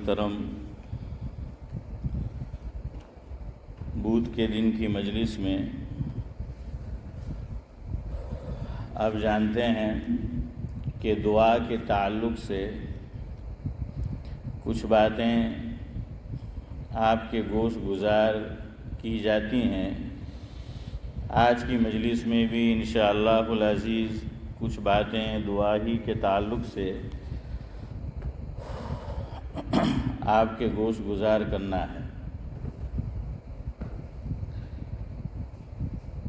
محترم، بدھ کے دن کی مجلس میں آپ جانتے ہیں کہ دعا کے تعلق سے کچھ باتیں آپ کے گوش گزار کی جاتی ہیں۔ آج کی مجلس میں بھی انشاءاللہ العزیز کچھ باتیں دعا ہی کے تعلق سے آپ کے گوش گزار کرنا ہے۔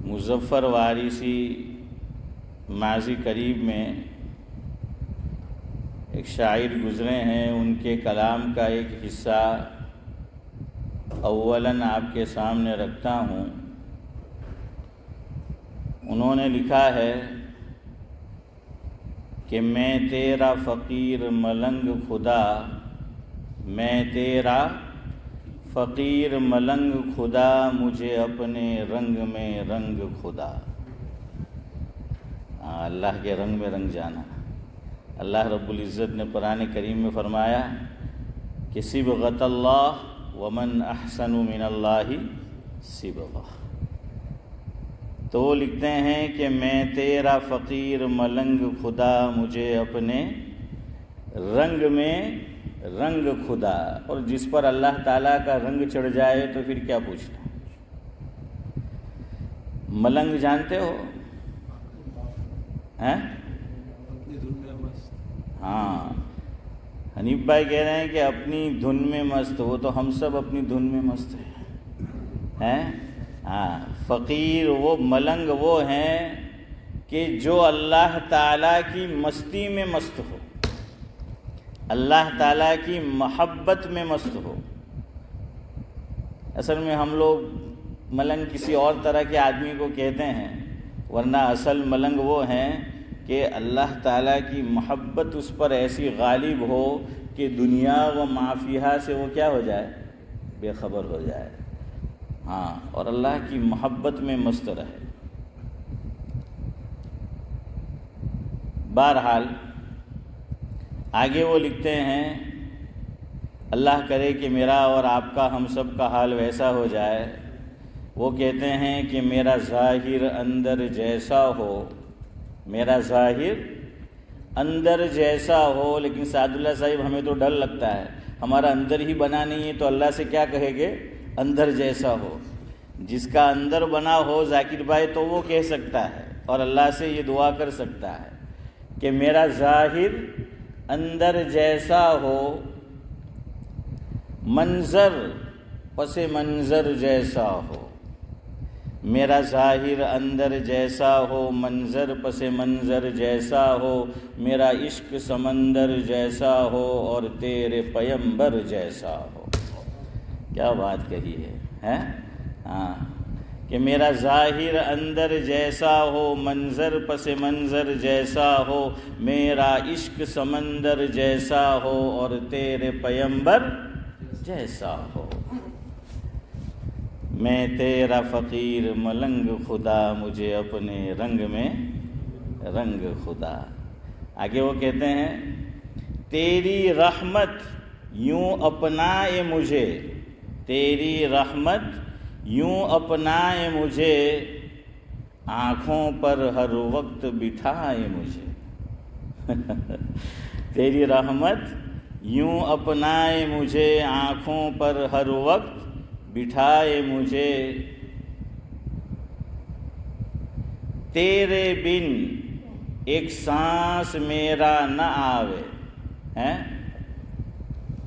مظفر وارثی ماضی قریب میں ایک شاعر گزرے ہیں، ان کے کلام کا ایک حصہ اولاً آپ کے سامنے رکھتا ہوں۔ انہوں نے لکھا ہے کہ میں تیرا فقیر ملنگ خدا، میں تیرا فقیر ملنگ خدا، مجھے اپنے رنگ میں رنگ خدا۔ اللہ کے رنگ میں رنگ جانا۔ اللہ رب العزت نے قرآن کریم میں فرمایا کہ صبغۃ اللہ ومن احسن من اللہ صبغہ۔ تو وہ لکھتے ہیں کہ میں تیرا فقیر ملنگ خدا، مجھے اپنے رنگ میں رنگ خدا۔ اور جس پر اللہ تعالیٰ کا رنگ چڑھ جائے تو پھر کیا پوچھنا۔ ملنگ جانتے ہو؟ ہاں، حنیف بھائی کہہ رہے ہیں کہ اپنی دھن میں مست ہو، تو ہم سب اپنی دھن میں مست ہیں۔ ہاں، فقیر وہ ملنگ وہ ہیں کہ جو اللہ تعالیٰ کی مستی میں مست ہو، اللہ تعالیٰ کی محبت میں مست ہو۔ اصل میں ہم لوگ ملنگ کسی اور طرح کے آدمی کو کہتے ہیں، ورنہ اصل ملنگ وہ ہیں کہ اللہ تعالیٰ کی محبت اس پر ایسی غالب ہو کہ دنیا و ما فیہا سے وہ کیا ہو جائے، بے خبر ہو جائے۔ ہاں، اور اللہ کی محبت میں مست رہے۔ بہرحال آگے وہ لکھتے ہیں، اللہ کرے کہ میرا اور آپ کا ہم سب کا حال ویسا ہو جائے۔ وہ کہتے ہیں کہ میرا ظاہر اندر جیسا ہو، میرا ظاہر اندر جیسا ہو۔ لیکن سعد اللہ صاحب ہمیں تو ڈر لگتا ہے، ہمارا اندر ہی بنا نہیں ہے تو اللہ سے کیا کہے گے اندر جیسا ہو۔ جس کا اندر بنا ہو ذاکر بھائی تو وہ کہہ سکتا ہے اور اللہ سے یہ دعا کر سکتا ہے کہ میرا ظاہر اندر جیسا ہو، منظر پس منظر جیسا ہو۔ میرا ظاہر اندر جیسا ہو، منظر پس منظر جیسا ہو، میرا عشق سمندر جیسا ہو اور تیرے پیمبر جیسا ہو۔ کیا بات کہی ہے؟ ہاں، کہ میرا ظاہر اندر جیسا ہو، منظر پس منظر جیسا ہو، میرا عشق سمندر جیسا ہو اور تیرے پیمبر جیسا ہو۔ میں تیرا فقیر ملنگ خدا، مجھے اپنے رنگ میں رنگ خدا۔ آگے وہ کہتے ہیں، تیری رحمت یوں اپنائے مجھے، تیری رحمت یوں اپنائے مجھے، آنکھوں پر ہر وقت بٹھائے مجھے۔ تیری رحمت یوں اپنائے مجھے، آنکھوں پر ہر وقت بٹھائے مجھے، تیرے بن ایک سانس میرا نہ آوے۔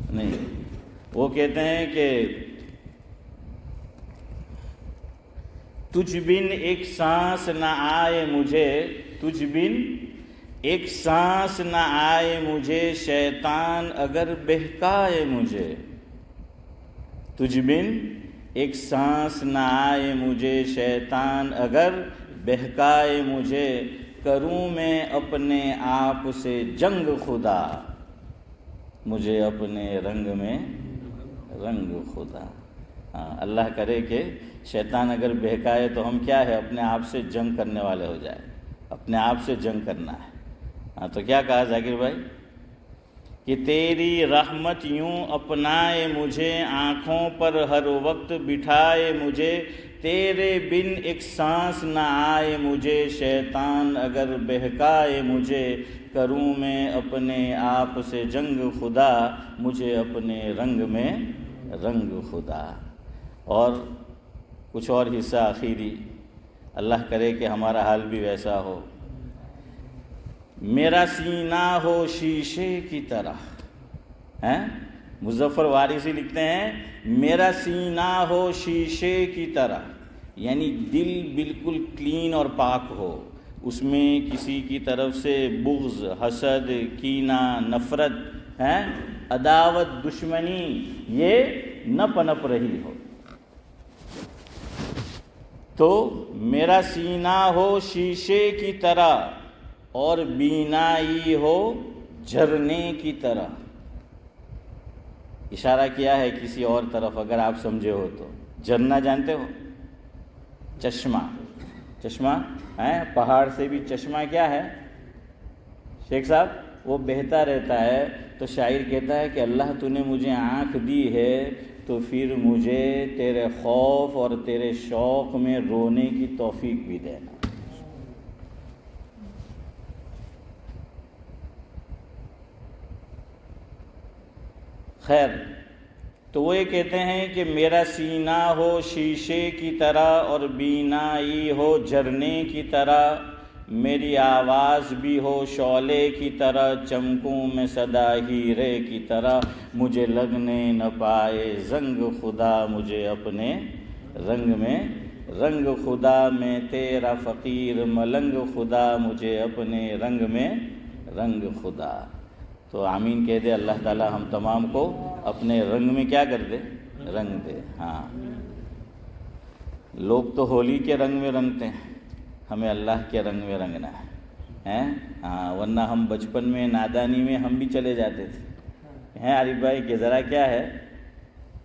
نہیں، وہ کہتے ہیں کہ تجھ بن ایک سانس نہ آئے مجھے، تجھ بن ایک سانس نہ آئے مجھے، شیطان اگر بہکائے مجھے۔ تجھ بن ایک سانس نہ آئے مجھے، شیطان اگر بہکائے مجھے، کروں میں اپنے آپ سے جنگ خدا، مجھے اپنے رنگ میں رنگ خدا۔ اللہ کرے کہ شیطان اگر بہکائے تو ہم کیا ہے، اپنے آپ سے جنگ کرنے والے ہو جائے، اپنے آپ سے جنگ کرنا ہے۔ تو کیا کہا ذاکر بھائی کہ تیری رحمت یوں اپنائے مجھے، آنکھوں پر ہر وقت بٹھائے مجھے، تیرے بن ایک سانس نہ آئے مجھے، شیطان اگر بہکائے مجھے، کروں میں اپنے آپ سے جنگ خدا، مجھے اپنے رنگ میں رنگ خدا۔ اور کچھ اور حصہ آخری، اللہ کرے کہ ہمارا حال بھی ویسا ہو۔ میرا سینہ ہو شیشے کی طرح، مظفر وارثی لکھتے ہیں میرا سینہ ہو شیشے کی طرح، یعنی دل بالکل کلین اور پاک ہو، اس میں کسی کی طرف سے بغض، حسد، کینہ، نفرت، عداوت، دشمنی یہ نہ پنپ رہی ہو۔ تو میرا سینہ ہو شیشے کی طرح اور بینائی ہو جھرنے کی طرح۔ اشارہ کیا ہے کسی اور طرف، اگر آپ سمجھے ہو تو۔ جھرنا جانتے ہو؟ چشمہ پہاڑ سے بھی چشمہ کیا ہے شیخ صاحب؟ وہ بہتا رہتا ہے۔ تو شاعر کہتا ہے کہ اللہ تو نے مجھے آنکھ دی ہے تو پھر مجھے تیرے خوف اور تیرے شوق میں رونے کی توفیق بھی دینا۔ خیر، تو وہ یہ کہتے ہیں کہ میرا سینہ ہو شیشے کی طرح اور بینائی ہو جھرنے کی طرح، میری آواز بھی ہو شعلے کی طرح، چمکوں میں سدا ہیرے کی طرح، مجھے لگنے نہ پائے زنگ خدا، مجھے اپنے رنگ میں رنگ خدا، میں تیرا فقیر ملنگ خدا، مجھے اپنے رنگ میں رنگ خدا۔ تو آمین کہہ دے اللہ تعالی ہم تمام کو اپنے رنگ میں کیا کر دے؟ رنگ دے۔ ہاں، لوگ تو ہولی کے رنگ میں رنگتے ہیں، ہمیں اللہ کے رنگ میں رنگنا ہے۔ ہاں، ورنہ ہم بچپن میں نادانی میں ہم بھی چلے جاتے تھے، عارف بھائی کہ ذرا کیا ہے،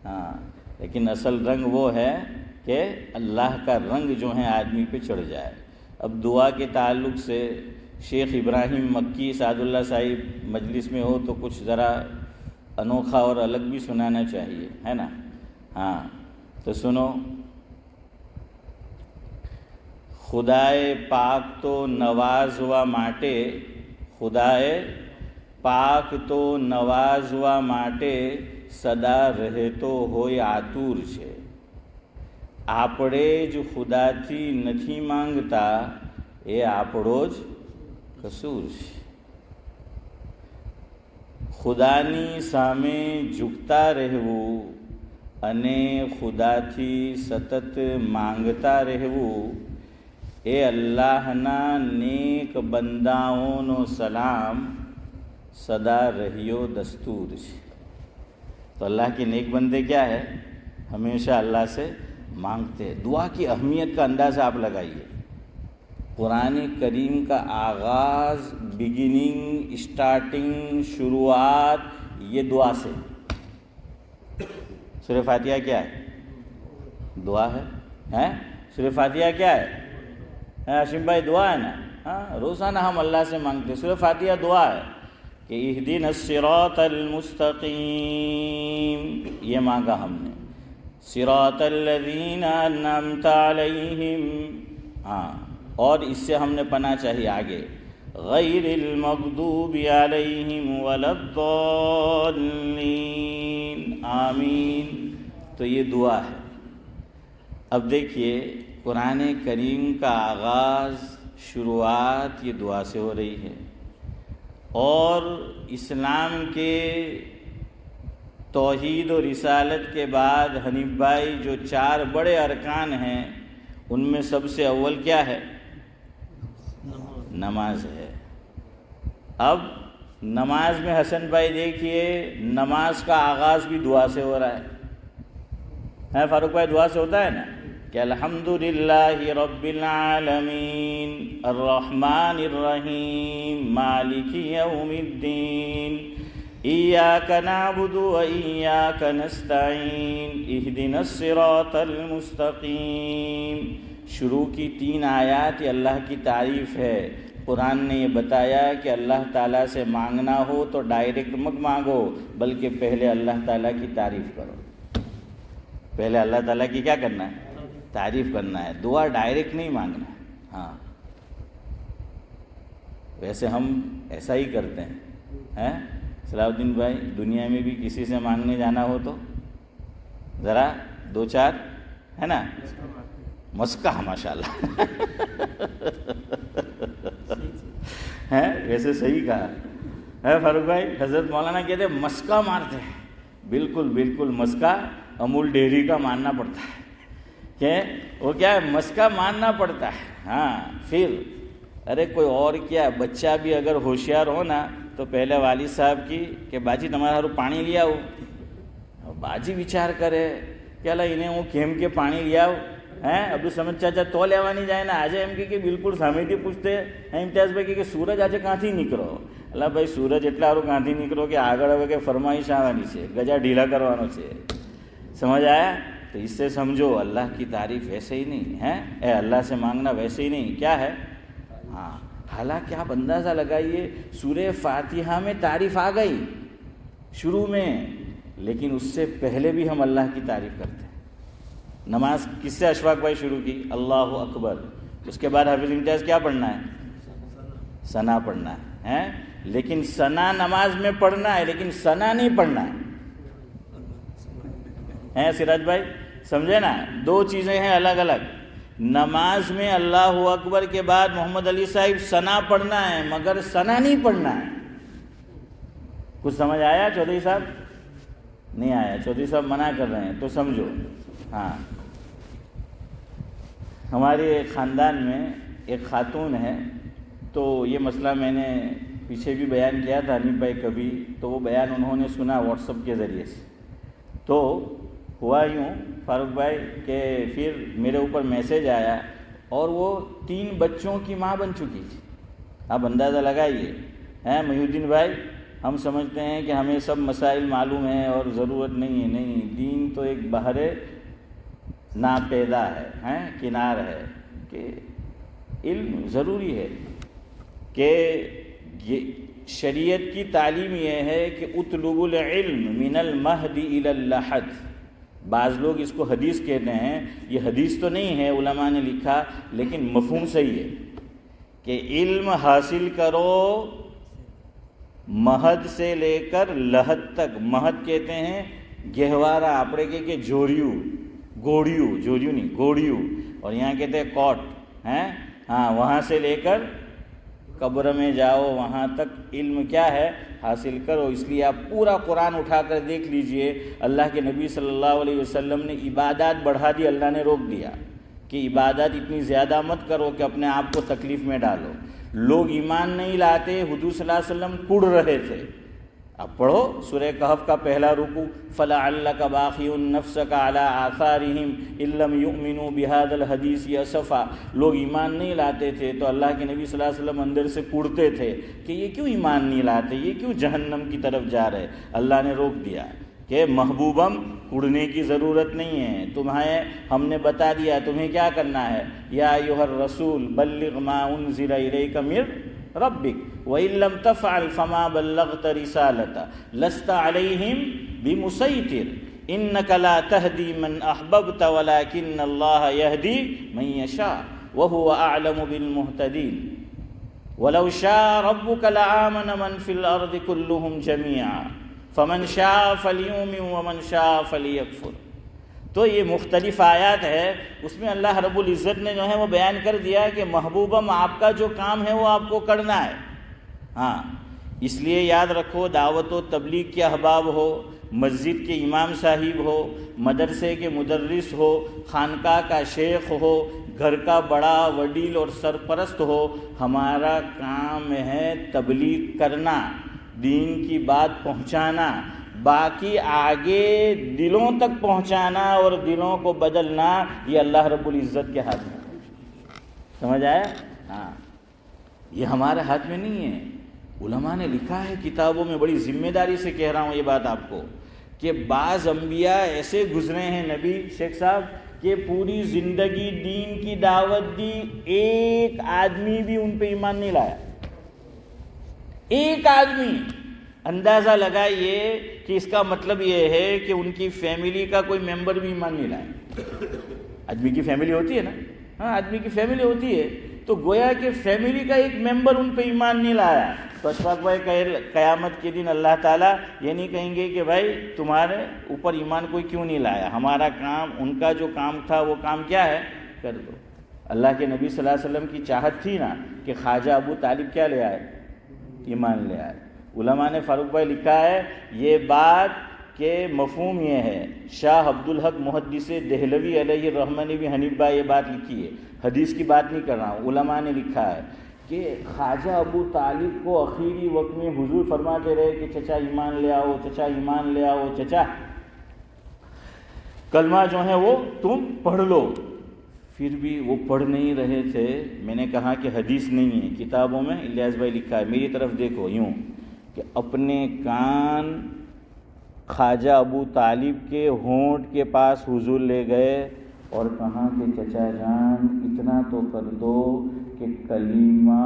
ہاں، لیکن اصل رنگ وہ ہے کہ اللہ کا رنگ جو ہے آدمی پہ چڑھ جائے۔ اب دعا کے تعلق سے شیخ ابراہیم مکی سعد اللہ صاحب مجلس میں ہو تو کچھ ذرا انوکھا اور الگ بھی سنانا چاہیے، ہے نا؟ ہاں، تو سنو۔ خدائے پاک تو نوازوا ماٹے، خدائے پاک تو نوازوا ماٹے، સદા રહેતો હોય આતુર છે। આપણે જ ખુદાથી નથી માંગતા, એ આપણો જ કસૂર છે। ખુદાની સામે ઝૂકતા રહેવું અને ખુદાથી સતત માંગતા રહેવું, એ અલ્લાહના નેક બંદાઓનો સલામ સદા રહ્યો દસ્તુર છે۔ تو اللہ کے نیک بندے کیا ہے؟ ہمیشہ اللہ سے مانگتے ہیں۔ دعا کی اہمیت کا اندازہ آپ لگائیے۔ قرآن کریم کا آغاز، بگننگ، اسٹارٹنگ، شروعات یہ دعا سے۔ سورہ فاتحہ کیا ہے؟ دعا ہے۔ سورہ فاتحہ کیا ہے؟ ہاشم بھائی دعا ہے نا؟ ہاں، روزانہ ہم اللہ سے مانگتے ہیں۔ سورہ فاتحہ دعا ہے کہ اہدنا الصراط المستقیم، یہ مانگا ہم نے، صراط الذین انعمت علیہم، ہاں، اور اس سے ہم نے پناہ چاہی آگے، غیر المغضوب علیہم ولا الضالین، آمین۔ تو یہ دعا ہے۔ اب دیکھیے قرآن کریم کا آغاز، شروعات یہ دعا سے ہو رہی ہے، اور اسلام کے توحید و رسالت کے بعد حنیف بھائی جو 4 بڑے ارکان ہیں ان میں سب سے اول کیا ہے؟ نماز ہے۔ اب نماز میں حسن بھائی دیکھیے نماز کا آغاز بھی دعا سے ہو رہا ہے فاروق بھائی دعا سے ہوتا ہے نا کہ الحمدللہ رب العالمین الرحمن الرحیم مالک یوم الدین ایاک نعبد و ایاک نستعین اہدنا الصراط المستقیم۔ شروع کی 3 آیات یہ اللہ کی تعریف ہے قرآن نے یہ بتایا کہ اللہ تعالیٰ سے مانگنا ہو تو ڈائریکٹ مت مانگو، بلکہ پہلے اللہ تعالیٰ کی تعریف کرو۔ پہلے اللہ تعالیٰ کی کیا کرنا ہے؟ تعریف کرنا ہے، دعا ڈائریکٹ نہیں مانگنا ہے۔ ہاں ویسے ہم ایسا ہی کرتے ہیں۔ صلاح الدین بھائی، دنیا میں بھی کسی سے مانگنے جانا ہو تو ذرا دو چار ہے نا مسکا، ماشاء اللہ ہے، ویسے صحیح کہا ہے فاروق بھائی۔ حضرت مولانا کہتے ہیں مسکا مارتے ہیں، بالکل بالکل مسکا امول ڈیری کا ماننا پڑتا ہے کہ وہ کیا ہے، مسکا ماننا پڑتا ہے۔ ہاں پھر ارے کوئی اور کیا، بچہ بھی اگر ہوشیار ہو نا تو پہلے والد صاحب کی کہ باجی تمہارا پانی لیا ہو، باجی વિચાર કરે કે અલા એને હું કેમ કે પાણી લઈ આવ અબ્દુલ સમદ ચાચા તો લેવાની જાય ને આજે એમ કે બિલકુલ સામેથી પૂછતે ઇમ્તિયાઝભાઈ કે સૂરજ આજે ક્યાંથી નીકળો? અલા ભાઈ સૂરજ એટલા સારું ક્યાંથી નીકળો કે આગળ હવે કે ફરમાઈશ આવવાની છે, ગજા ઢીલા કરવાનો છે। સમજ આયા? تو اس سے سمجھو اللہ کی تعریف ویسے ہی نہیں ہے، اے اللہ سے مانگنا ویسے ہی نہیں، کیا ہے؟ ہاں حالانکہ آپ اندازہ لگائیے سورہ فاتحہ میں تعریف آ گئی شروع میں، لیکن اس سے پہلے بھی ہم اللہ کی تعریف کرتے ہیں۔ نماز کس سے اشفاق بھائی شروع کی؟ اللہ اکبر، اس کے بعد حافظ امتیاز کیا پڑھنا ہے؟ ثنا پڑھنا ہے، لیکن ثنا نماز میں پڑھنا ہے، لیکن ثنا نہیں پڑھنا ہے۔ سراج بھائی سمجھے نا، دو چیزیں ہیں الگ الگ۔ نماز میں اللہ اکبر کے بعد محمد علی صاحب ثنا پڑھنا ہے، مگر ثنا نہیں پڑھنا ہے۔ کچھ سمجھ آیا چودھری صاحب؟ نہیں آیا، چودھری صاحب منع کر رہے ہیں تو سمجھو۔ ہاں ہمارے خاندان میں ایک خاتون ہے، تو یہ مسئلہ میں نے پیچھے بھی بیان کیا تھا حنیف بھائی کبھی، تو وہ بیان انہوں نے سنا واٹس ایپ کے ذریعے سے۔ تو ہوا یوں فاروق بھائی کہ پھر میرے اوپر میسیج آیا، اور وہ 3 بچوں کی ماں بن چکی تھی۔ آپ اندازہ لگائیے محی الدین بھائی، ہم سمجھتے ہیں کہ ہمیں سب مسائل معلوم ہیں اور ضرورت نہیں ہے، نہیں، دین تو ایک بحر ناپیدا ہے، کنار ہے، کہ علم ضروری ہے، کہ شریعت کی تعلیم یہ ہے کہ اطلب العلم من المہد الی اللحد۔ بعض لوگ اس کو حدیث کہتے ہیں، یہ حدیث تو نہیں ہے، علماء نے لکھا، لیکن مفہوم صحیح ہے کہ علم حاصل کرو مہد سے لے کر لحد تک۔ مہد کہتے ہیں گہوارہ، اپنے کہ جوریو، گوڑیو، جوریو نہیں گوڑیو، اور یہاں کہتے ہیں کوٹ، ہاں وہاں سے لے کر قبر میں جاؤ، وہاں تک علم کیا ہے حاصل کرو۔ اس لیے آپ پورا قرآن اٹھا کر دیکھ لیجئے، اللہ کے نبی صلی اللہ علیہ وسلم نے عبادات بڑھا دی، اللہ نے روک دیا کہ عبادات اتنی زیادہ مت کرو کہ اپنے آپ کو تکلیف میں ڈالو۔ لوگ ایمان نہیں لاتے، حضور صلی اللہ علیہ وسلم کڑ رہے تھے۔ اب پڑھو سورہ کہف کا پہلا رکوع، فَلَعَلَّكَ بَاخِعٌ نَفْسَكَ عَلَىٰ آثَارِهِمْ إِن لَّمْ يُؤْمِنُوا بِهَٰذَا الْحَدِيثِ أَسَفًا۔ لوگ ایمان نہیں لاتے تھے تو اللہ کے نبی صلی اللہ علیہ وسلم اندر سے کڑتے تھے کہ یہ کیوں ایمان نہیں لاتے، یہ کیوں جہنم کی طرف جا رہے۔ اللہ نے روک دیا کہ محبوبم کڑنے کی ضرورت نہیں ہے، تمہیں ہم نے بتا دیا تمہیں کیا کرنا ہے۔ یا ایھا الرسول بلغ ما انزل الیک من ربک وَإِن لَّمْ تَفْعَلْ فَمَا بَلَّغْتَ رِسَالَتَهُ لَسْتَ عَلَيْهِمْ بِمُسَيْطِرٍ إِنَّكَ لَا تَهْدِي مَنْ أَحْبَبْتَ وَلَٰكِنَّ اللَّهَ يَهْدِي مَن يَشَاءُ وَهُوَ أَعْلَمُ بِالْمُهْتَدِينَ وَلَوْ شَاءَ رَبُّكَ لَآمَنَ مَن فِي الْأَرْضِ كُلُّهُمْ جَمِيعًا فَمَن شَاءَ فَلْيُؤْمِن وَمن شَاءَ فَلْيَكْفُرْ۔ تو یہ مختلف آیات ہے، اس میں اللہ رب العزت نے جو ہے وہ بیان کر دیا کہ محبوبم آپ کا جو کام ہے وہ آپ کو کرنا ہے۔ ہاں اس لیے یاد رکھو، دعوت و تبلیغ کے احباب ہو، مسجد کے امام صاحب ہو، مدرسے کے مدرس ہو، خانقاہ کا شیخ ہو، گھر کا بڑا وڈیل اور سرپرست ہو، ہمارا کام ہے تبلیغ کرنا، دین کی بات پہنچانا، باقی آگے دلوں تک پہنچانا اور دلوں کو بدلنا یہ اللہ رب العزت کے ہاتھ میں۔ سمجھ آیا؟ ہاں یہ ہمارے ہاتھ میں نہیں ہے، علماء نے لکھا ہے کتابوں میں، بڑی ذمہ داری سے کہہ رہا ہوں یہ بات آپ کو، کہ بعض انبیاء ایسے گزرے ہیں نبی شیخ صاحب کہ پوری زندگی دین کی دعوت دی، ایک آدمی بھی ان پہ ایمان نہیں لایا، ایک آدمی۔ اندازہ لگائیے کہ اس کا مطلب یہ ہے کہ ان کی فیملی کا کوئی ممبر بھی ایمان نہیں لایا۔ آدمی کی فیملی ہوتی ہے نا، ہاں آدمی کی فیملی ہوتی ہے، تو گویا کہ فیملی کا ایک ممبر ان پہ ایمان نہیں لایا۔ تو اشفاق بھائی قیامت کے دن اللہ تعالیٰ یہ نہیں کہیں گے کہ بھائی تمہارے اوپر ایمان کوئی کیوں نہیں لایا، ہمارا کام، ان کا جو کام تھا وہ کام کیا ہے، کر دو۔ اللہ کے نبی صلی اللہ علیہ وسلم کی چاہت تھی نا کہ خواجہ ابو طالب کیا لے آئے، ایمان لے آئے۔ علماء نے فاروق بھائی لکھا ہے یہ بات کہ مفہوم یہ ہے، شاہ عبدالحق محدث دہلوی علیہ الرحمہ نے بھی حنیف بھائی یہ بات لکھی ہے، حدیث کی بات نہیں کر رہا ہوں، علماء نے لکھا ہے کہ خواجہ ابو طالب کو اخیری وقت میں حضور فرماتے رہے کہ چچا ایمان لے آؤ، چچا ایمان لے آؤ، چچا کلمہ جو ہے وہ تم پڑھ لو، پھر بھی وہ پڑھ نہیں رہے تھے۔ میں نے کہا کہ حدیث نہیں ہے، کتابوں میں الیاس بھائی لکھا ہے، میری طرف دیکھو یوں کہ اپنے کان خواجہ ابو طالب کے ہونٹ کے پاس حضور لے گئے اور کہا کہ چچا جان اتنا تو کر دو کہ کلمہ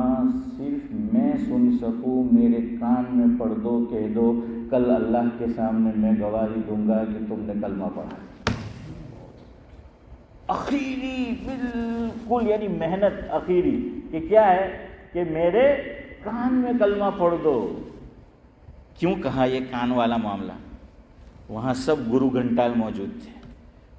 صرف میں سن سکوں، میرے کان میں پڑھ دو، کہہ دو کل اللہ کے سامنے میں گواہی دوں گا کہ تم نے کلمہ پڑھا۔ اخیری بالکل، یعنی محنت اخیری کہ کیا ہے کہ میرے کان میں کلمہ پڑھ دو۔ کیوں کہا یہ کان والا معاملہ؟ وہاں سب گرو گھنٹال موجود تھے۔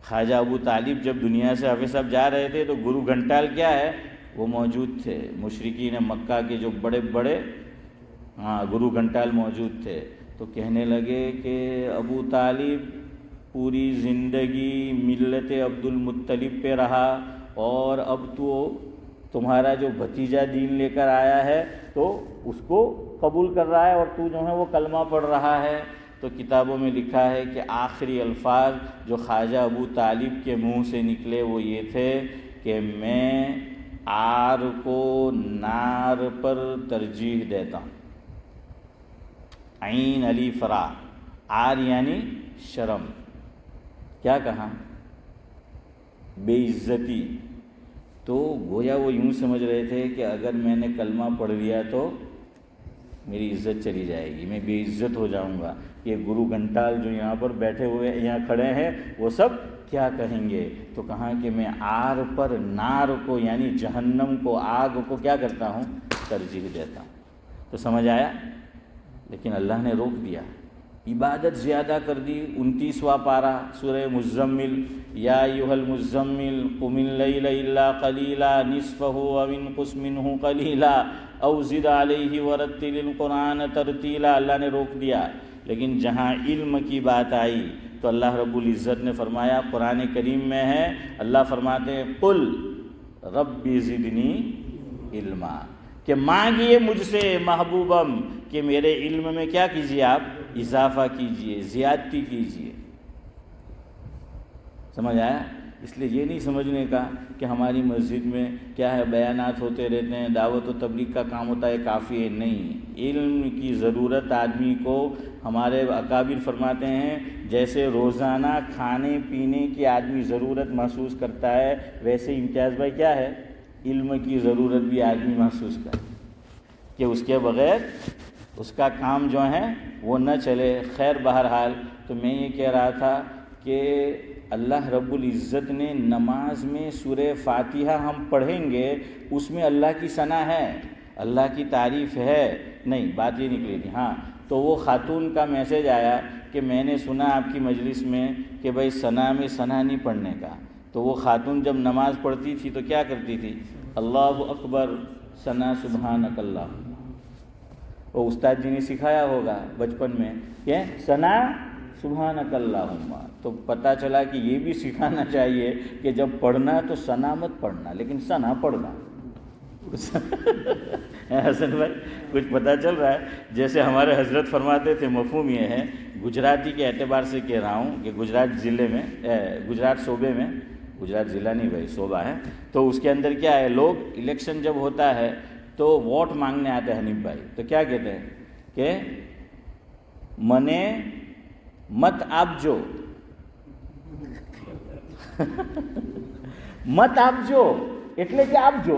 خواجہ ابو طالب جب دنیا سے حافظ صاحب جا رہے تھے تو گرو گھنٹال کیا ہے وہ موجود تھے، مشرکین مکہ کے جو بڑے بڑے گرو گھنٹال موجود تھے۔ تو کہنے لگے کہ ابو طالب پوری زندگی ملت عبد المطلب پہ رہا اور اب تو تمہارا جو بھتیجا دین لے کر آیا ہے تو اس کو قبول کر رہا ہے اور تو جو ہے وہ کلمہ پڑھ رہا ہے۔ تو کتابوں میں لکھا ہے کہ آخری الفاظ جو خواجہ ابو طالب کے منہ سے نکلے وہ یہ تھے کہ میں آر کو نار پر ترجیح دیتا ہوں۔ عین علی فرا، آر یعنی شرم، کیا کہا، بے عزتی۔ تو گویا وہ یوں سمجھ رہے تھے کہ اگر میں نے کلمہ پڑھ لیا تو میری عزت چلی جائے گی، میں بے عزت ہو جاؤں گا۔ یہ گرو گھنٹال جو یہاں پر بیٹھے ہوئے یہاں کھڑے ہیں وہ سب کیا کہیں گے؟ تو کہا کہ میں آر پر نار کو یعنی جہنم کو، آگ کو کیا کرتا ہوں، ترجیح دیتا ہوں۔ تو سمجھ آیا؟ لیکن اللہ نے روک دیا، عبادت زیادہ کر دی۔ 29واں پارہ سورہ مزمل، یا ایھا المزمل قم اللیل الا قلیلا نصفہ او انقص منہ قلیلا او زد علیہ ورتل القرآن ترتیلا۔ اللہ نے روک دیا، لیکن جہاں علم کی بات آئی تو اللہ رب العزت نے فرمایا، قرآن کریم میں ہے، اللہ فرماتے ہیں قل رب زدنی علما، کہ مانگیے مجھ سے محبوبم کہ میرے علم میں کیا کیجیے، آپ اضافہ کیجیے، زیادتی کیجیے۔ سمجھ آیا؟ اس لیے یہ نہیں سمجھنے کا کہ ہماری مسجد میں کیا ہے بیانات ہوتے رہتے ہیں، دعوت و تبلیغ کا کام ہوتا ہے، کافی ہے نہیں۔ علم کی ضرورت آدمی کو، ہمارے اکابر فرماتے ہیں جیسے روزانہ کھانے پینے کی آدمی ضرورت محسوس کرتا ہے، ویسے امتیاز بھائی کیا ہے، علم کی ضرورت بھی آدمی محسوس کرتا ہے کہ اس کے بغیر اس کا کام جو ہے وہ نہ چلے۔ خیر بہرحال تو میں یہ کہہ رہا تھا کہ اللہ رب العزت نے نماز میں سورہ فاتحہ ہم پڑھیں گے، اس میں اللہ کی ثنا ہے، اللہ کی تعریف ہے، نہیں بات یہ نکلی تھی۔ ہاں تو وہ خاتون کا میسج آیا کہ میں نے سنا آپ کی مجلس میں کہ بھائی ثنا میں ثنا نہیں پڑھنے کا۔ تو وہ خاتون جب نماز پڑھتی تھی تو کیا کرتی تھی، اللہ اکبر ثنا سبحانک اللہ۔ وہ استاد جی نے سکھایا ہوگا بچپن میں کہ ثنا سبحانک اللہم۔ تو پتہ چلا کہ یہ بھی سکھانا چاہیے کہ جب پڑھنا تو ثنا مت پڑھنا لیکن ثنا پڑھنا۔ حسن بھائی کچھ پتہ چل رہا ہے؟ جیسے ہمارے حضرت فرماتے تھے، مفہوم یہ ہے، گجراتی کے اعتبار سے کہہ رہا ہوں کہ گجرات ضلع میں، گجرات صوبے میں، گجرات ضلع نہیں بھائی صوبہ ہے، تو اس کے اندر کیا ہے، لوگ الیکشن جب ہوتا ہے تو ووٹ مانگنے آتے ہیں حنیف بھائی، تو کیا کہتے ہیں کہ منے مت آپ جو મત આપજો એટલે કે આપજો,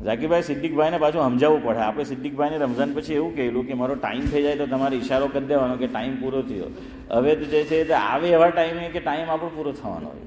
ઝાકીરભાઈ સિદ્દીકભાઈને પાછું સમજાવવું પડે. આપણે સિદ્દીકભાઈને રમઝાન પછી એવું કહેલું કે મારો ટાઈમ થઈ જાય તો તમારે ઇશારો કરી દેવાનો કે ટાઈમ પૂરો થયો. હવે તો જે છે તે આવે એવા ટાઈમે કે ટાઈમ આપણો પૂરો થવાનો હોય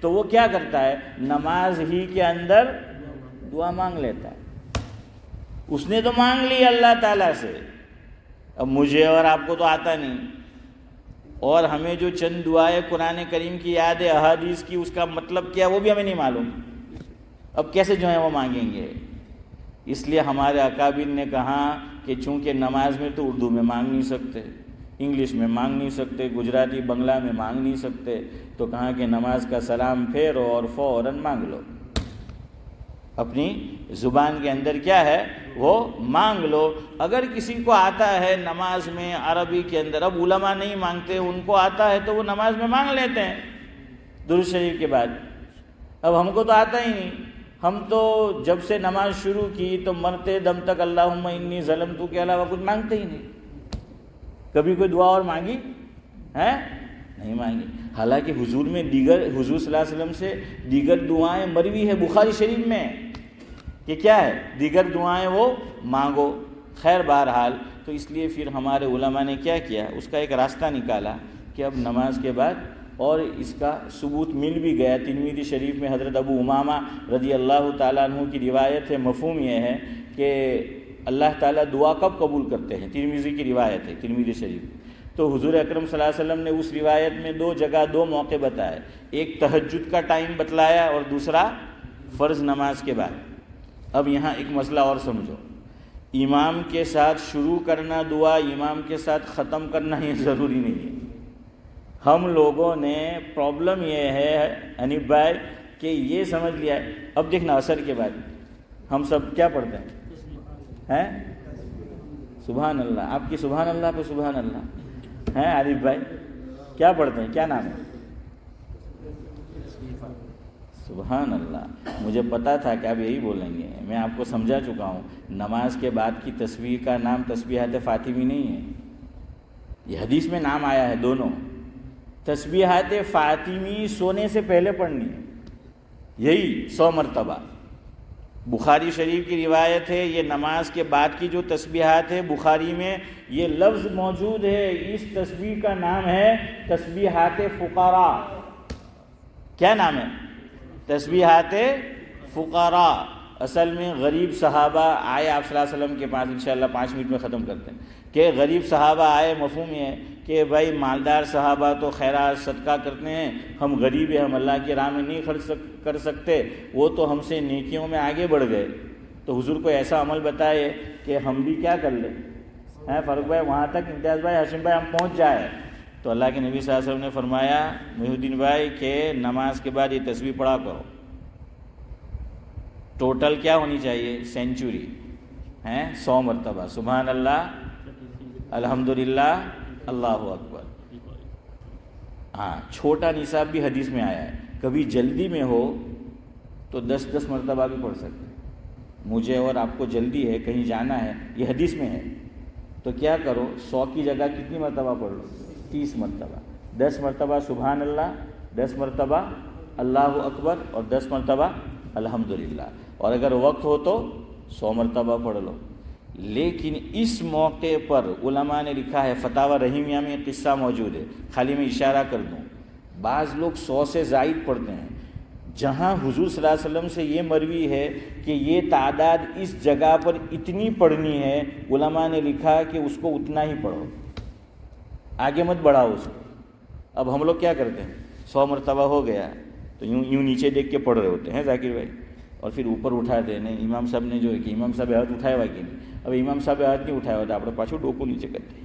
تو وہ کیا کرتا ہے؟ نماز ہی کے اندر دعا مانگ لیتا ہے. اس نے تو مانگ لی اللہ تعالیٰ سے، اب مجھے اور آپ کو تو آتا نہیں، اور ہمیں جو چند دعائیں قرآن کریم کی یاد ہے، احادیث کی، اس کا مطلب کیا وہ بھی ہمیں نہیں معلوم. اب کیسے جو ہے وہ مانگیں گے؟ اس لیے ہمارے اکابر نے کہا کہ چونکہ نماز میں تو اردو میں مانگ نہیں سکتے، انگلش میں مانگ نہیں سکتے، گجراتی بنگلہ میں مانگ نہیں سکتے، تو کہا کہ نماز کا سلام پھیرو اور فوراً مانگ لو، اپنی زبان کے اندر کیا ہے وہ مانگ لو. اگر کسی کو آتا ہے نماز میں عربی کے اندر، اب علماء نہیں مانگتے، ان کو آتا ہے تو وہ نماز میں مانگ لیتے ہیں درود شریف کے بعد. اب ہم کو تو آتا ہی نہیں، ہم تو جب سے نماز شروع کی تو مرتے دم تک اللہم انی ظلمت کے علاوہ کچھ مانگتے ہی نہیں. کبھی کوئی دعا اور مانگی ہے؟ نہیں مانگی. حالانکہ حضور صلی اللہ علیہ وسلم سے دیگر دعائیں مروی ہے بخاری شریف میں کہ کیا ہے دیگر دعائیں وہ مانگو. خیر بہرحال تو اس لیے پھر ہمارے علماء نے کیا کیا، اس کا ایک راستہ نکالا کہ اب نماز کے بعد، اور اس کا ثبوت مل بھی گیا. ترمذی شریف میں حضرت ابو امامہ رضی اللہ تعالیٰ عنہ کی روایت ہے. مفہوم یہ ہے کہ اللہ تعالیٰ دعا کب قبول کرتے ہیں، ترمذی کی روایت ہے ترمذی شریف. تو حضور اکرم صلی اللہ علیہ وسلم نے اس روایت میں دو جگہ دو موقع بتائے، ایک تہجد کا ٹائم بتلایا اور دوسرا فرض نماز کے بعد. اب یہاں ایک مسئلہ اور سمجھو، امام کے ساتھ شروع کرنا دعا، امام کے ساتھ ختم کرنا یہ ضروری نہیں ہے. ہم لوگوں نے پرابلم یہ ہے حنیف بھائی کہ یہ سمجھ لیا ہے. اب دیکھنا عصر کے بعد ہم سب کیا پڑھتے ہیں؟ سبحان اللہ. آپ کی سبحان اللہ پہ سبحان اللہ ہیں عارف بھائی؟ کیا پڑھتے ہیں؟ کیا نام ہے؟ سبحان اللہ. مجھے پتا تھا کہ آپ یہی بولیں گے، میں آپ کو سمجھا چکا ہوں. نماز کے بعد کی تسبیح کا نام تسبیحات فاطمی نہیں ہے، یہ حدیث میں نام آیا ہے دونوں. تسبیحات فاطمی سونے سے پہلے پڑھنی ہے، یہی 100 مرتبہ. بخاری شریف کی روایت ہے، یہ نماز کے بعد کی جو تسبیحات ہے، بخاری میں یہ لفظ موجود ہے. اس تسبیح کا نام ہے تسبیحات فقراء. کیا نام ہے؟ تسبیحات فقراء. اصل میں غریب صحابہ آئے آپ صلی اللہ علیہ وسلم کے پاس، انشاءاللہ 5 منٹ میں ختم کرتے ہیں، کہ غریب صحابہ آئے. مفہوم یہ ہے کہ بھائی مالدار صحابہ تو خیرات صدقہ کرتے ہیں، ہم غریب ہیں، ہم اللہ کی راہ میں نہیں خرچ کر سکتے، وہ تو ہم سے نیکیوں میں آگے بڑھ گئے. تو حضور کو ایسا عمل بتائے کہ ہم بھی کیا کر لیں. فاروق بھائی وہاں تک، امتیاز بھائی، ہاشم بھائی، ہم پہنچ جائے. تو اللہ کے نبی صلی اللہ علیہ وسلم نے فرمایا محی الدین بھائی کہ نماز کے بعد یہ تسبیح پڑھا کرو. ٹوٹل کیا ہونی چاہیے؟ سینچری 100 مرتبہ. سبحان اللہ، الحمدللہ، اللہ اکبر. ہاں، چھوٹا نصاب بھی حدیث میں آیا ہے، کبھی جلدی میں ہو تو 10 مرتبہ بھی پڑھ سکتے. مجھے اور آپ کو جلدی ہے، کہیں جانا ہے، یہ حدیث میں ہے، تو کیا کرو، 100 کی جگہ کتنی مرتبہ پڑھ لو؟ 30 مرتبہ. 10 مرتبہ سبحان اللہ، 10 مرتبہ اللہ اکبر، اور 10 مرتبہ الحمدللہ. اور اگر وقت ہو تو 100 مرتبہ پڑھ لو. لیکن اس موقع پر علماء نے لکھا ہے، فتاوی رحیمیہ میں قصہ موجود ہے، خالی میں اشارہ کر دوں. بعض لوگ 100 سے زائد پڑھتے ہیں، جہاں حضور صلی اللہ علیہ وسلم سے یہ مروی ہے کہ یہ تعداد اس جگہ پر اتنی پڑھنی ہے، علماء نے لکھا کہ اس کو اتنا ہی پڑھو، آگے مت بڑھاؤ اس کو. اب ہم لوگ کیا کرتے ہیں، 100 مرتبہ ہو گیا تو یوں نیچے دیکھ کے پڑھ رہے ہوتے ہیں ذاکر بھائی، اور پھر اوپر اٹھاتے ہیں. نہیں، امام صاحب نے جو ہے کہ امام صاحب ہاتھ اٹھایا ہوا کہ نہیں. اب امام صاحب ہاتھ نہیں اٹھایا ہوتا، آپ پاچھو ڈوکو نیچے کر دیں،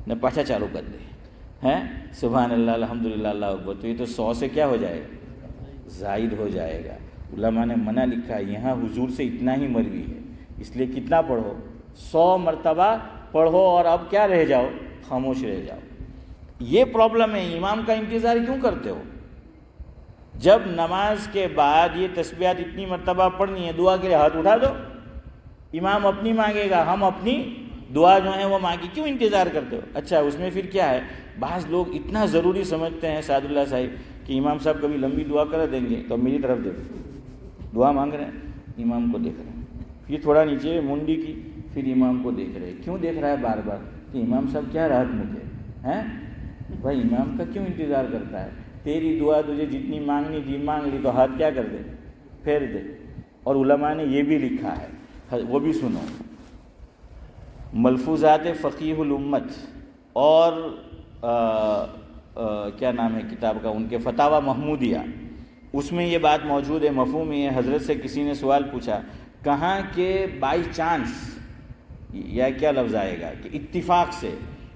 نہ پاچھا چالو کر دیں، سبحان اللہ، الحمدللہ، اللہ اکبر. تو یہ تو 100 سے کیا ہو جائے گا، زائد ہو جائے گا. علماء نے منع لکھا، یہاں حضور سے اتنا ہی مروی ہے، اس لیے کتنا پڑھو، 100 مرتبہ پڑھو، اور اب کیا رہ جاؤ، خاموش رہ جاؤ. یہ پرابلم ہے. امام کا انتظار کیوں کرتے ہو؟ جب نماز کے بعد یہ تسبیحات اتنی مرتبہ پڑھنی ہے، دعا کے لیے ہاتھ اٹھا دو. امام اپنی مانگے گا، ہم اپنی دعا جو ہے وہ مانگی، کیوں انتظار کرتے ہو؟ اچھا، اس میں پھر کیا ہے، بعض لوگ اتنا ضروری سمجھتے ہیں سعد اللہ صاحب کہ امام صاحب کبھی لمبی دعا کر دیں گے تو میری طرف دیکھو، دعا مانگ رہے ہیں، امام کو دیکھ رہے ہیں، پھر تھوڑا نیچے منڈی کی، پھر امام کو دیکھ رہے ہیں. کیوں دیکھ رہا ہے بار بار؟ کہ امام صاحب کیا راحت مجھے ہیں بھائی، امام کا کیوں انتظار کرتا ہے؟ تیری دعا تجھے جتنی مانگنی تھی مانگ لی، تو ہاتھ کیا کر دے، پھیر دے۔ اور علماء نے یہ بھی لکھا ہے، وہ بھی سنو، ملفوظات فقیہ الامت اور کیا نام ہے کتاب کا، ان کے فتاوی محمودیہ، اس میں یہ بات موجود ہے، مفہوم یہ ہے، حضرت سے کسی نے سوال پوچھا، کہاں کہ بائی چانس، یا کیا لفظ آئے گا، کہ اتفاق سے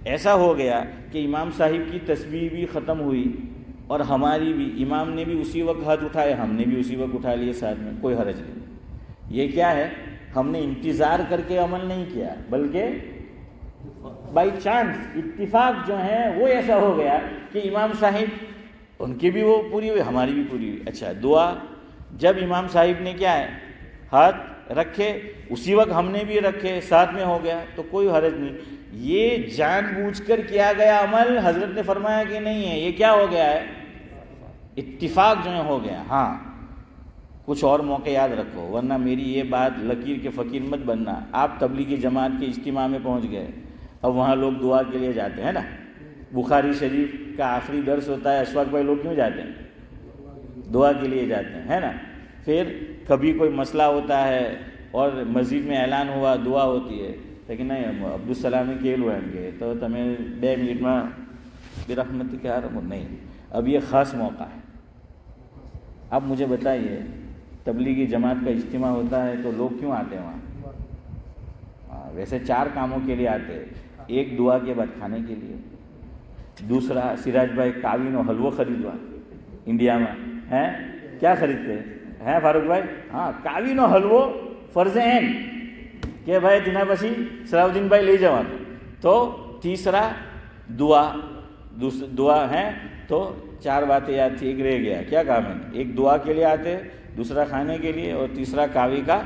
ایسا ہو گیا کہ امام صاحب کی تسبیح بھی ختم ہوئی اور ہماری بھی، امام نے بھی اسی وقت ہاتھ اٹھائے، ہم نے بھی اسی وقت اٹھا لیے ساتھ میں، کوئی حرج نہیں۔ یہ کیا ہے، ہم نے انتظار کر کے عمل نہیں کیا، بلکہ بائی چانس اتفاق جو ہے وہ ایسا ہو گیا کہ امام صاحب ان کی بھی وہ پوری ہوئی، ہماری بھی پوری ہوئی۔ اچھا، دعا جب امام صاحب نے کیا ہے ہاتھ رکھے، اسی وقت ہم نے بھی رکھے، ساتھ میں ہو گیا، تو کوئی حرج نہیں۔ یہ جان بوجھ کر کیا گیا عمل، حضرت نے فرمایا کہ نہیں ہے، یہ کیا ہو گیا ہے، اتفاق جو ہے ہو گیا۔ ہاں کچھ اور موقع یاد رکھو، ورنہ میری یہ بات لکیر کے فقیر مت بننا۔ آپ تبلیغی جماعت کے اجتماع میں پہنچ گئے، اب وہاں لوگ دعا کے لیے جاتے ہیں نا، بخاری شریف کا آخری درس ہوتا ہے، اشفاق بھائی لوگ کیوں جاتے ہیں، دعا کے لیے جاتے ہیں، ہے نا۔ پھر کبھی کوئی مسئلہ ہوتا ہے اور مسجد میں اعلان ہوا دعا ہوتی ہے، لیکن نہیں عبدالسلام کھیل ہوئیں گے تو تمہیں 2 منٹ میں برحمت کیا رہا نہیں۔ اب یہ خاص موقع ہے۔ اب مجھے بتائیے، تبلیغی جماعت کا اجتماع ہوتا ہے تو لوگ کیوں آتے ہیں وہاں؟ ویسے 4 کاموں کے لیے آتے ہیں، ایک دعا کے بعد کھانے کے لیے، دوسرا سراج بھائی کاوین و حلوہ خریدوا انڈیا میں ہیں، کیا خریدتے ہیں فاروق بھائی؟ ہاں کاوین و حلوہ فرض ہیں کہ بھائی دینا بسی صلاح الدین بھائی لے جاؤ، تو تیسرا دعا ہے، تو 4 باتیں یاد تھی، ایک رہ گیا، کیا کام ہے، ایک دعا کے لیے آتے، دوسرا کھانے کے لیے، اور تیسرا کاوی کا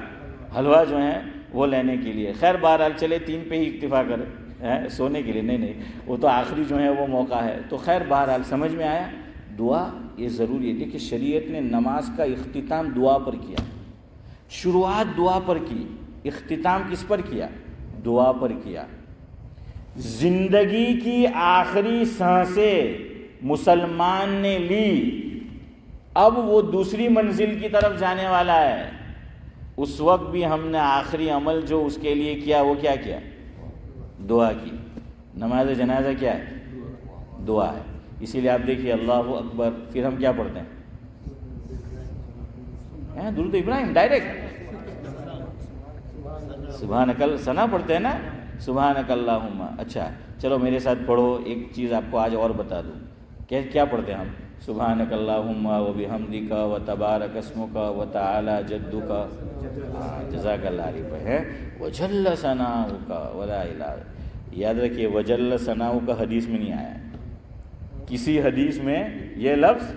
حلوہ جو ہے وہ لینے کے لیے۔ خیر بہرحال چلے 3 پہ ہی اکتفا کرے، سونے کے لیے نہیں، وہ تو آخری جو ہے وہ موقع ہے۔ تو خیر بہرحال سمجھ میں آیا، دعا یہ ضروری ہے۔ دیکھیے شریعت نے نماز کا اختتام دعا پر کیا، شروعات دعا پر کی، اختتام کس پر کیا، دعا پر کیا۔ زندگی کی آخری سانسیں مسلمان نے لی، اب وہ دوسری منزل کی طرف جانے والا ہے، اس وقت بھی ہم نے آخری عمل جو اس کے لیے کیا وہ کیا کیا، دعا کی۔ نماز جنازہ کیا ہے، دعا ہے۔ اسی لیے آپ دیکھیے اللہ اکبر، پھر ہم کیا پڑھتے ہیں، درود ابراہیم ڈائریکٹ، سبحانک ثنا پڑھتے ہیں نا، سبحانک اللہم۔ اچھا چلو میرے ساتھ پڑھو، ایک چیز آپ کو آج اور بتا دوں، کیا پڑھتے ہیں ہم، سبحانک اللہم و بحمدک و تبارک اسمک و تعالی جدک، جزاک اللہ علیہ ہے، وجل ثناؤک ولا الہ۔ یاد رکھیے وجل ثناؤک حدیث میں نہیں آیا، کسی حدیث میں یہ لفظ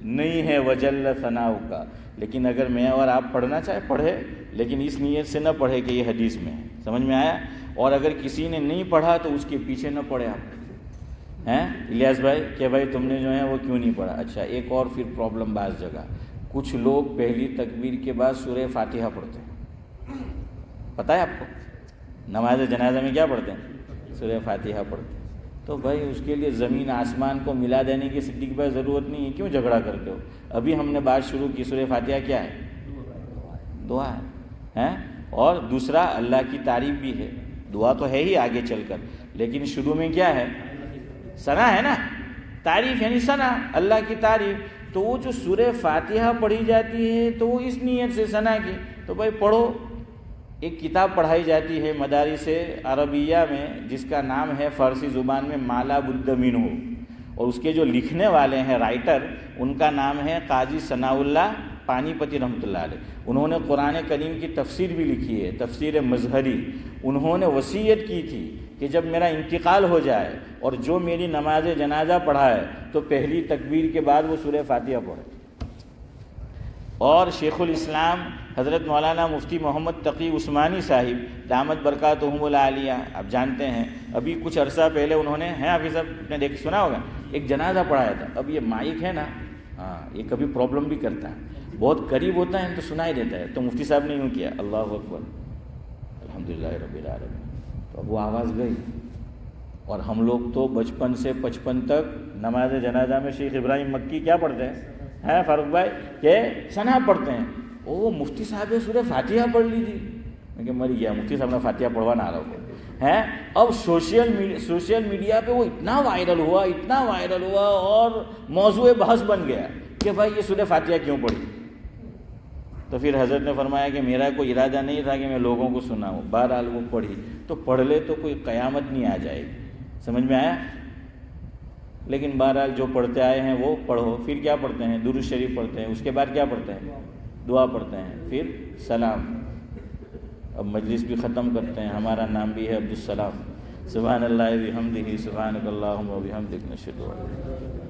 نہیں ہے وجل ثناؤک، لیکن اگر میں اور آپ پڑھنا چاہے پڑھے، لیکن اس نیت سے نہ پڑھے کہ یہ حدیث میں ہے، سمجھ میں آیا۔ اور اگر کسی نے نہیں پڑھا تو اس کے پیچھے نہ پڑھے آپ، ہیں الیاس بھائی کہ بھائی تم نے جو ہے وہ کیوں نہیں پڑھا۔ اچھا ایک اور پھر پرابلم بعض جگہ، کچھ لوگ پہلی تکبیر کے بعد سورہ فاتحہ پڑھتے ہیں، پتہ ہے آپ کو، نماز جنازہ میں کیا پڑھتے ہیں، سورہ فاتحہ پڑھتے ہیں۔ تو بھائی اس کے لیے زمین آسمان کو ملا دینے کی صدیق بھائی ضرورت نہیں ہے، کیوں جھگڑا کرتے ہو؟ ابھی ہم نے بات شروع کی، سورہ فاتحہ کیا ہے، دعا ہے، اور دوسرا اللہ کی تعریف بھی ہے، دعا تو ہے ہی آگے چل کر، لیکن شروع میں کیا ہے، ثنا ہے نا، تعریف یعنی ثنا، اللہ کی تعریف۔ تو وہ جو سورہ فاتحہ پڑھی جاتی ہے تو وہ اس نیت سے ثنا کی، تو بھائی پڑھو۔ ایک کتاب پڑھائی جاتی ہے مدارس عربیہ میں جس کا نام ہے فارسی زبان میں مالا بدھ منہ، اور اس کے جو لکھنے والے ہیں رائٹر، ان کا نام ہے قاضی ثناء اللہ پانی پتی رحمۃ اللہ علیہ۔ انہوں نے قرآن کریم کی تفسیر بھی لکھی ہے، تفسیر مظہری۔ انہوں نے وصیت کی تھی کہ جب میرا انتقال ہو جائے اور جو میری نماز جنازہ پڑھائے تو پہلی تکبیر کے بعد وہ سورہ فاتحہ پڑھے۔ اور شیخ الاسلام حضرت مولانا مفتی محمد تقی عثمانی صاحب دامت برکاتہم العالیہ، آپ جانتے ہیں، ابھی کچھ عرصہ پہلے انہوں نے، ہیں حافظ صاحب نے سنا ہوگا، ایک جنازہ پڑھایا تھا۔ اب یہ مائک ہے نا، ہاں یہ کبھی پرابلم بھی کرتا ہے، بہت قریب ہوتا ہے تو سنائی دیتا ہے، تو مفتی صاحب نے یوں کیا، اللہ اکبر الحمدللہ رب العالمین، تو اب وہ آواز گئی، اور ہم لوگ تو بچپن سے 55 تک نماز جنازہ میں شیخ ابراہیم مکی کیا پڑھتے ہیں فاروق بھائی کہ ثنا پڑھتے ہیں. وہ مفتی صاحب سورہ فاتحہ پڑھ لی تھی. میں کہ مر گیا مفتی صاحب نے فاتحہ پڑھوانا آ رہا ہو ہے. اب سوشل میڈیا پہ وہ اتنا وائرل ہوا اور موضوع بحث بن گیا کہ بھائی یہ سورہ فاتحہ کیوں پڑھی. تو پھر حضرت نے فرمایا کہ میرا کوئی ارادہ نہیں تھا کہ میں لوگوں کو سناؤں. بہرحال وہ پڑھی تو پڑھ لے تو کوئی قیامت نہیں آ جائے گی. سمجھ میں آیا؟ لیکن بہرحال جو پڑھتے آئے ہیں وہ پڑھو. پھر کیا پڑھتے ہیں؟ درود شریف پڑھتے ہیں. اس کے بعد کیا پڑھتے ہیں؟ دعا پڑھتے ہیں. پھر سلام. اب مجلس بھی ختم کرتے ہیں. ہمارا نام بھی ہے عبدالسلام. سبحان اللہ و بحمدہ سبحانک اللہم و بحمدک نشہد ان لا الہ الا انت